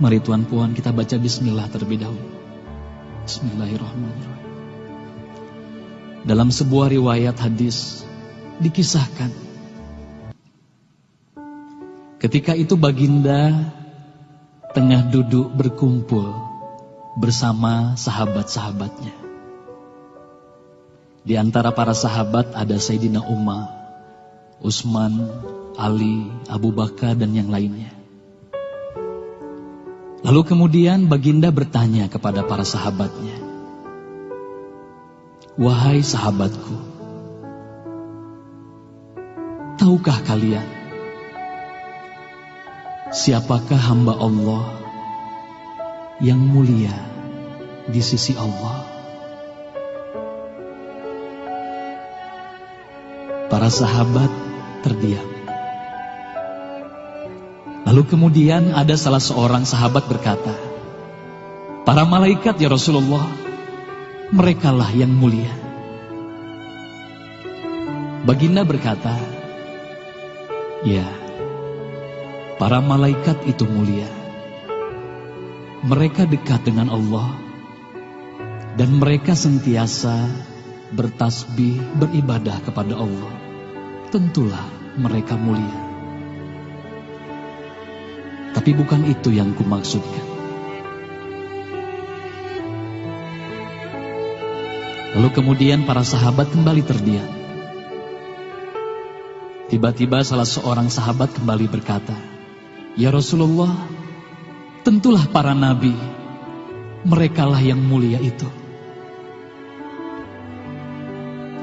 Mari Tuan Puan kita baca bismillah terlebih dahulu. Bismillahirrahmanirrahim. Dalam sebuah riwayat hadis dikisahkan, ketika itu baginda tengah duduk berkumpul bersama sahabat-sahabatnya. Di antara para sahabat ada Sayyidina Umar, Utsman, Ali, Abu Bakar dan yang lainnya. Lalu kemudian baginda bertanya kepada para sahabatnya, "Wahai sahabatku, tahukah kalian siapakah hamba Allah yang mulia di sisi Allah?" Para sahabat terdiam. Lalu kemudian ada salah seorang sahabat berkata, "Para malaikat ya Rasulullah, merekalah yang mulia." Baginda berkata, "Ya, para malaikat itu mulia. Mereka dekat dengan Allah dan mereka sentiasa bertasbih, beribadah kepada Allah. Tentulah mereka mulia. Tapi bukan itu yang kumaksudkan." Lalu kemudian para sahabat kembali terdiam. Tiba-tiba salah seorang sahabat kembali berkata, "Ya Rasulullah, tentulah para nabi, merekalah yang mulia itu."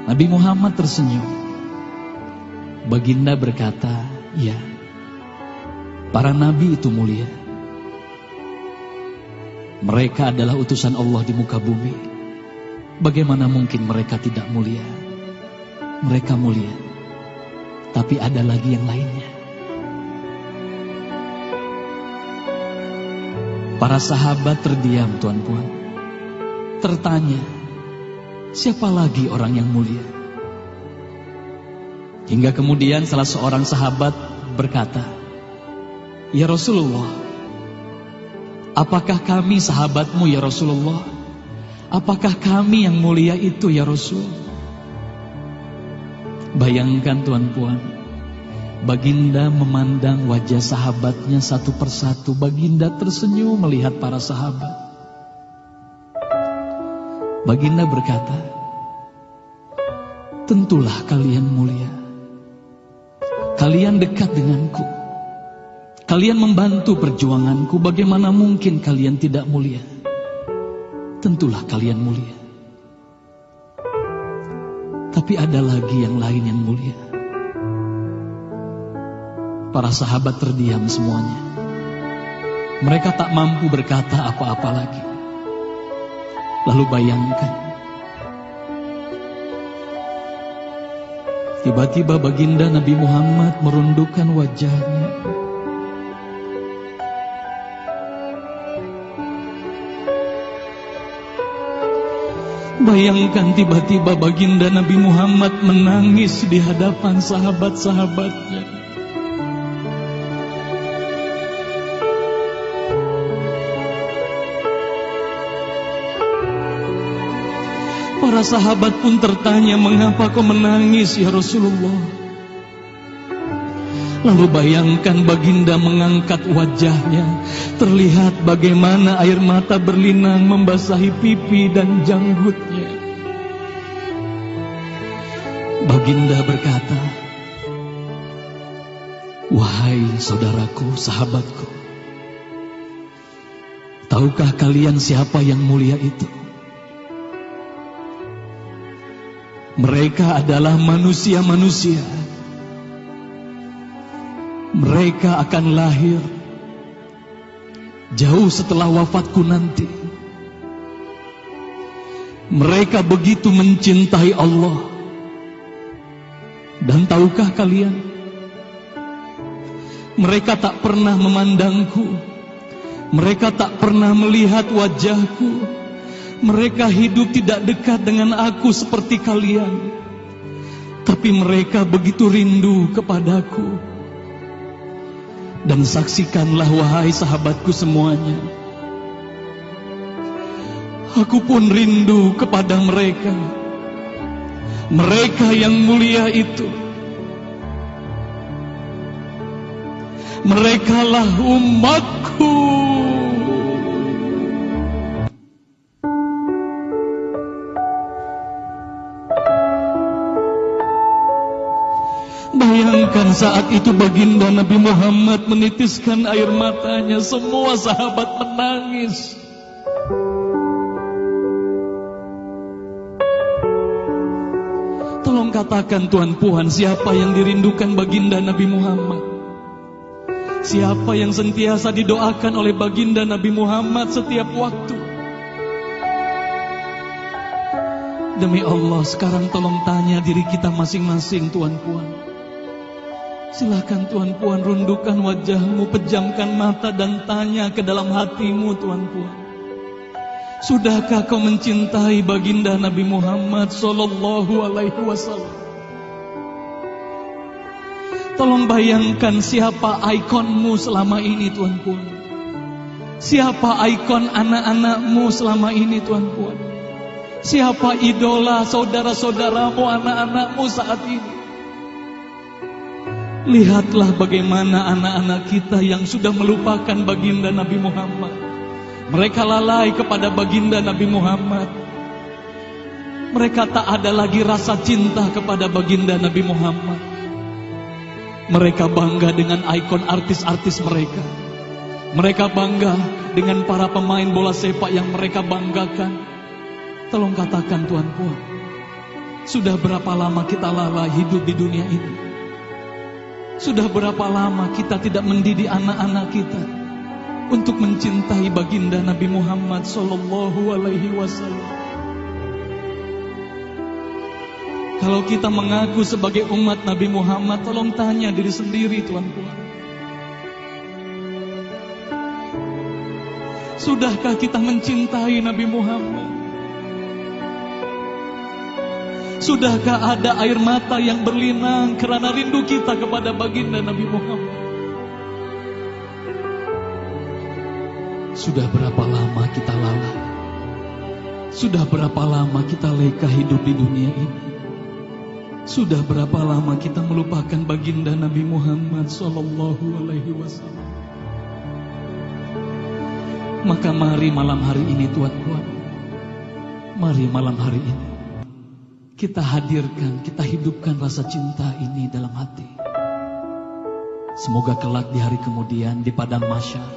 Nabi Muhammad tersenyum. Baginda berkata, "Ya, para nabi itu mulia. Mereka adalah utusan Allah di muka bumi. Bagaimana mungkin mereka tidak mulia? Mereka mulia. Tapi ada lagi yang lainnya." Para sahabat terdiam, Tuan Puan. Tertanya, siapa lagi orang yang mulia? Hingga kemudian salah seorang sahabat berkata, "Ya Rasulullah, apakah kami sahabatmu ya Rasulullah? Apakah kami yang mulia itu ya Rasul?" Bayangkan Tuan Puan, baginda memandang wajah sahabatnya satu persatu. Baginda tersenyum melihat para sahabat. Baginda berkata, "Tentulah kalian mulia. Kalian dekat denganku. Kalian membantu perjuanganku. Bagaimana mungkin kalian tidak mulia? Tentulah kalian mulia. Tapi ada lagi yang lain yang mulia." Para sahabat terdiam semuanya. Mereka tak mampu berkata apa-apa lagi. Lalu bayangkan, tiba-tiba baginda Nabi Muhammad merundukkan wajahnya. Bayangkan tiba-tiba baginda Nabi Muhammad menangis di hadapan sahabat-sahabatnya. Para sahabat pun tertanya, "Mengapa kau menangis ya Rasulullah?" Lalu bayangkan baginda mengangkat wajahnya. Terlihat bagaimana air mata berlinang membasahi pipi dan janggutnya. Baginda berkata, "Wahai saudaraku, sahabatku, tahukah kalian siapa yang mulia itu? Mereka adalah manusia-manusia. Mereka akan lahir jauh setelah wafatku nanti. Mereka begitu mencintai Allah. Dan tahukah kalian, mereka tak pernah memandangku. Mereka tak pernah melihat wajahku. Mereka hidup tidak dekat dengan aku seperti kalian. Tapi mereka begitu rindu kepadaku. Dan saksikanlah wahai sahabatku semuanya, aku pun rindu kepada mereka, mereka yang mulia itu. Merekalah umatku. Bayangkan saat itu baginda Nabi Muhammad menitiskan air matanya, semua sahabat menangis. Tolong katakan tuan-puan, siapa yang dirindukan baginda Nabi Muhammad? Siapa yang sentiasa didoakan oleh baginda Nabi Muhammad setiap waktu? Demi Allah, sekarang tolong tanya diri kita masing-masing, tuan-puan. Silakan tuan-puan rundukkan wajahmu, pejamkan mata dan tanya ke dalam hatimu, tuan-puan. Sudahkah kau mencintai baginda Nabi Muhammad sallallahu alaihi wasallam? Tolong bayangkan siapa ikonmu selama ini, tuan-puan. Siapa ikon anak-anakmu selama ini, tuan-puan. Siapa idola saudara-saudaramu, anak-anakmu saat ini. Lihatlah bagaimana anak-anak kita yang sudah melupakan baginda Nabi Muhammad. Mereka lalai kepada baginda Nabi Muhammad. Mereka tak ada lagi rasa cinta kepada baginda Nabi Muhammad. Mereka bangga dengan ikon artis-artis mereka. Mereka bangga dengan para pemain bola sepak yang mereka banggakan. Tolong katakan tuan-puan, sudah berapa lama kita lalai hidup di dunia ini? Sudah berapa lama kita tidak mendidik anak-anak kita untuk mencintai baginda Nabi Muhammad sallallahu alaihi wasallam? Kalau kita mengaku sebagai umat Nabi Muhammad, tolong tanya diri sendiri, tuan-puan. Sudahkah kita mencintai Nabi Muhammad? Sudahkah ada air mata yang berlinang karena rindu kita kepada baginda Nabi Muhammad? Sudah berapa lama kita lalai? Sudah berapa lama kita leka hidup di dunia ini? Sudah berapa lama kita melupakan baginda Nabi Muhammad sallallahu alaihi wasallam? Maka mari malam hari ini, tuan-tuan, mari malam hari ini kita hadirkan, kita hidupkan rasa cinta ini dalam hati. Semoga kelak di hari kemudian di padang mahsyar